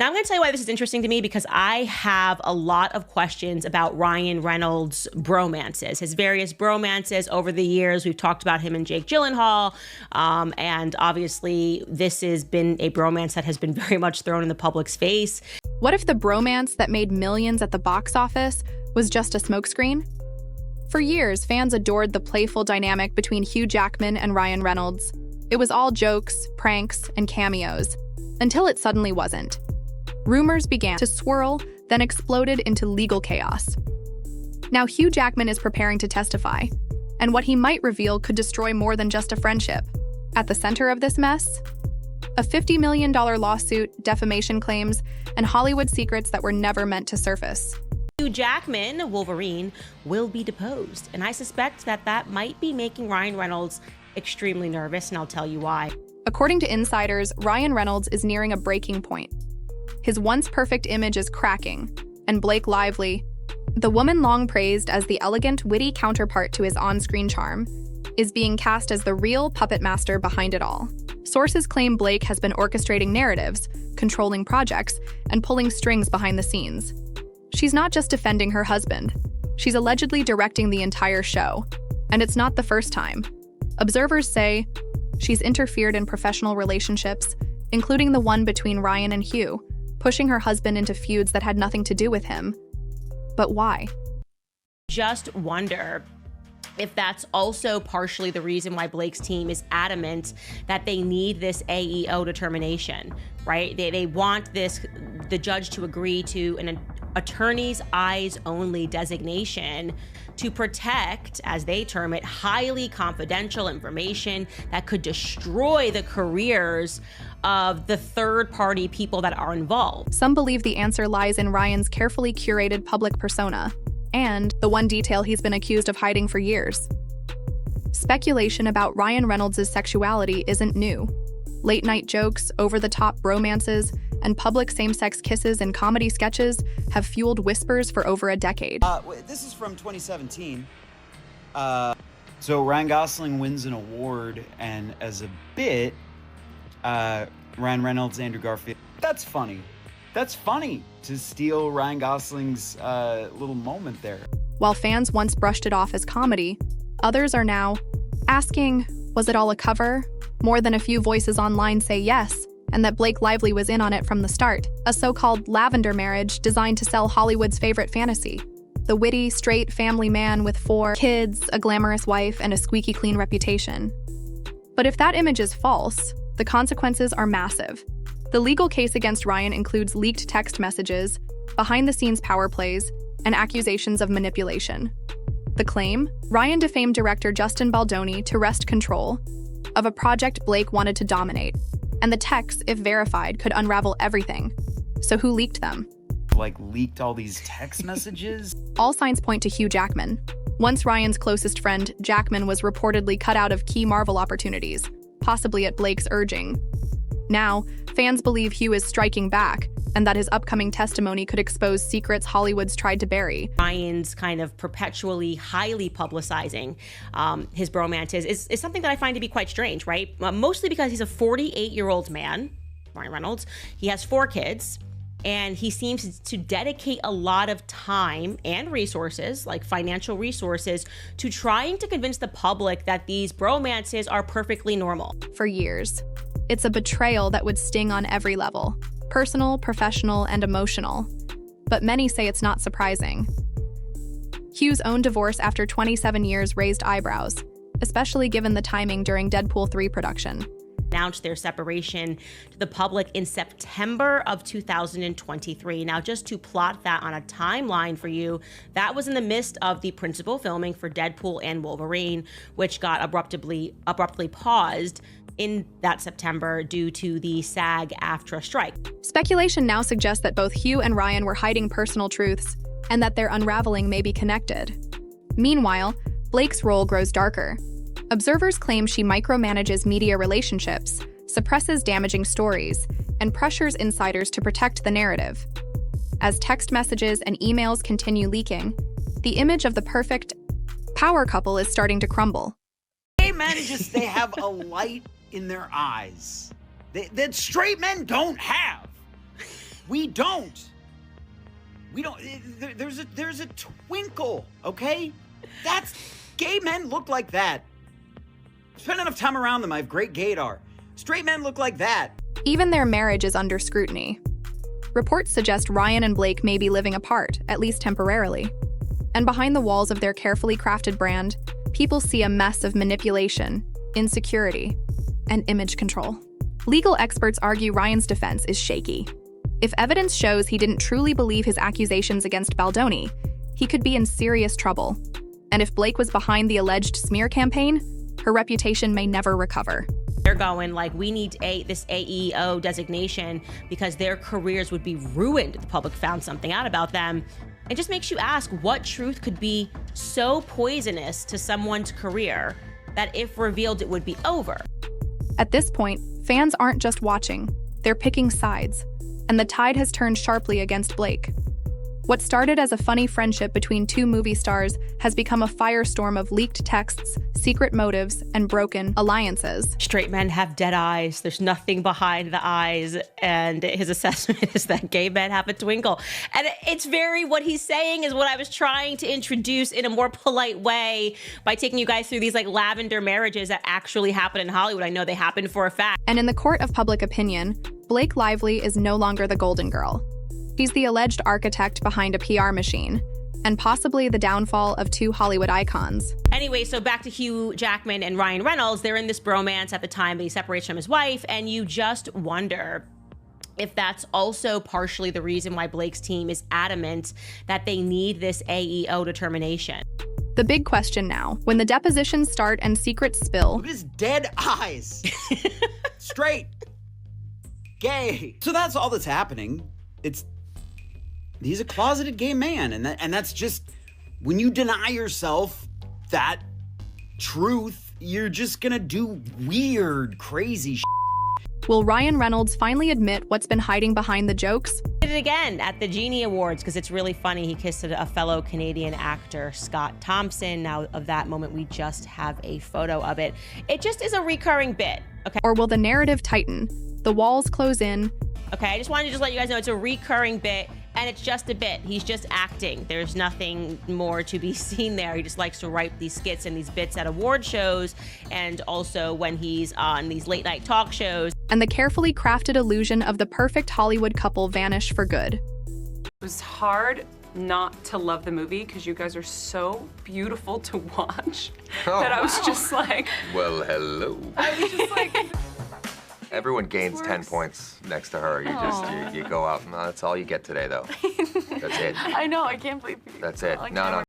Now, I'm going to tell you why this is interesting to me, because I have a lot of questions about Ryan Reynolds' bromances, his various bromances over the years. We've talked about him and Jake Gyllenhaal, and obviously this has been a bromance that has been very much thrown in the public's face. What if the bromance that made millions at the box office was just a smokescreen? For years, fans adored the playful dynamic between Hugh Jackman and Ryan Reynolds. It was all jokes, pranks, and cameos, until it suddenly wasn't. Rumors began to swirl, then exploded into legal chaos. Now Hugh Jackman is preparing to testify, and what he might reveal could destroy more than just a friendship. At the center of this mess, a $50 million lawsuit, defamation claims, and Hollywood secrets that were never meant to surface. Hugh Jackman, Wolverine, will be deposed, and I suspect that that might be making Ryan Reynolds extremely nervous, and I'll tell you why. According to insiders, Ryan Reynolds is nearing a breaking point. His once perfect image is cracking, and Blake Lively, the woman long praised as the elegant, witty counterpart to his on-screen charm, is being cast as the real puppet master behind it all. Sources claim Blake has been orchestrating narratives, controlling projects, and pulling strings behind the scenes. She's not just defending her husband, she's allegedly directing the entire show, and it's not the first time. Observers say she's interfered in professional relationships, including the one between Ryan and Hugh, pushing her husband into feuds that had nothing to do with him. But why? Just wonder if that's also partially the reason why Blake's team is adamant that they need this AEO determination, right? They want the judge to agree to an attorney's eyes only designation to protect, as they term it, highly confidential information that could destroy the careers of the third-party people that are involved. Some believe the answer lies in Ryan's carefully curated public persona, and the one detail he's been accused of hiding for years. Speculation about Ryan Reynolds' sexuality isn't new. Late-night jokes, over-the-top romances, and public same-sex kisses in comedy sketches have fueled whispers for over a decade. This is from 2017. So Ryan Gosling wins an award, and as a bit, Ryan Reynolds, Andrew Garfield. That's funny. That's funny to steal Ryan Gosling's little moment there. While fans once brushed it off as comedy, others are now asking, was it all a cover? More than a few voices online say yes, and that Blake Lively was in on it from the start, a so-called lavender marriage designed to sell Hollywood's favorite fantasy. The witty, straight family man with 4 kids, a glamorous wife, and a squeaky clean reputation. But if that image is false, the consequences are massive. The legal case against Ryan includes leaked text messages, behind-the-scenes power plays, and accusations of manipulation. The claim? Ryan defamed director Justin Baldoni to wrest control of a project Blake wanted to dominate, and the texts, if verified, could unravel everything. So who leaked them? Leaked all these text messages? All signs point to Hugh Jackman. Once Ryan's closest friend, Jackman was reportedly cut out of key Marvel opportunities, possibly at Blake's urging. Now, fans believe Hugh is striking back, and that his upcoming testimony could expose secrets Hollywood's tried to bury. Ryan's kind of perpetually highly publicizing his bromances is something that I find to be quite strange, right? Mostly because he's a 48-year-old man, Ryan Reynolds. He has 4 kids, and he seems to dedicate a lot of time and resources, like financial resources, to trying to convince the public that these bromances are perfectly normal. For years. It's a betrayal that would sting on every level. Personal, professional, and emotional. But many say it's not surprising. Hugh's own divorce after 27 years raised eyebrows, especially given the timing during Deadpool 3 production. Announced their separation to the public in September of 2023. Now, just to plot that on a timeline for you, that was in the midst of the principal filming for Deadpool and Wolverine, which got abruptly paused in that September due to the SAG-AFTRA strike. Speculation now suggests that both Hugh and Ryan were hiding personal truths, and that their unraveling may be connected. Meanwhile, Blake's role grows darker. Observers claim she micromanages media relationships, suppresses damaging stories, and pressures insiders to protect the narrative. As text messages and emails continue leaking, the image of the perfect power couple is starting to crumble. Gay men they have a light in their eyes that straight men don't have. We don't. There's a twinkle, okay? Gay men look like that. Spend enough time around them, I have great gaydar. Straight men look like that. Even their marriage is under scrutiny. Reports suggest Ryan and Blake may be living apart, at least temporarily. And behind the walls of their carefully crafted brand, people see a mess of manipulation, insecurity, and image control. Legal experts argue Ryan's defense is shaky. If evidence shows he didn't truly believe his accusations against Baldoni, he could be in serious trouble. And if Blake was behind the alleged smear campaign, her reputation may never recover. They're going like, we need this AEO designation because their careers would be ruined if the public found something out about them. It just makes you ask what truth could be so poisonous to someone's career that if revealed, it would be over. At this point, fans aren't just watching, they're picking sides, and the tide has turned sharply against Blake. What started as a funny friendship between two movie stars has become a firestorm of leaked texts, secret motives, and broken alliances. Straight men have dead eyes. There's nothing behind the eyes. And his assessment is that gay men have a twinkle. And it's what he's saying is what I was trying to introduce in a more polite way by taking you guys through these like lavender marriages that actually happen in Hollywood. I know they happen for a fact. And in the court of public opinion, Blake Lively is no longer the golden girl. He's the alleged architect behind a PR machine, and possibly the downfall of two Hollywood icons. Anyway, so back to Hugh Jackman and Ryan Reynolds. They're in this bromance at the time that he separates from his wife, and you just wonder if that's also partially the reason why Blake's team is adamant that they need this AEO determination. The big question now, when the depositions start and secrets spill... Look at his dead eyes. Straight. Gay. So that's all that's happening. He's a closeted gay man, and that's just, when you deny yourself that truth, you're just gonna do weird, crazy shit. Will Ryan Reynolds finally admit what's been hiding behind the jokes? He did it again at the Genie Awards because it's really funny. He kissed a fellow Canadian actor, Scott Thompson. Now, of that moment, we just have a photo of it. It just is a recurring bit, okay? Or will the narrative tighten, the walls close in? Okay, I just wanted to let you guys know it's a recurring bit. And it's just a bit. He's just acting. There's nothing more to be seen there. He just likes to write these skits and these bits at award shows, and also when he's on these late night talk shows. And the carefully crafted illusion of the perfect Hollywood couple vanish for good. It was hard not to love the movie because you guys are so beautiful to watch that I was just like... Well, hello. I was just like... Everyone gains 10 points next to her. You go out. No, that's all you get today, though. That's it. I know, I can't believe you. That's it. Like, No.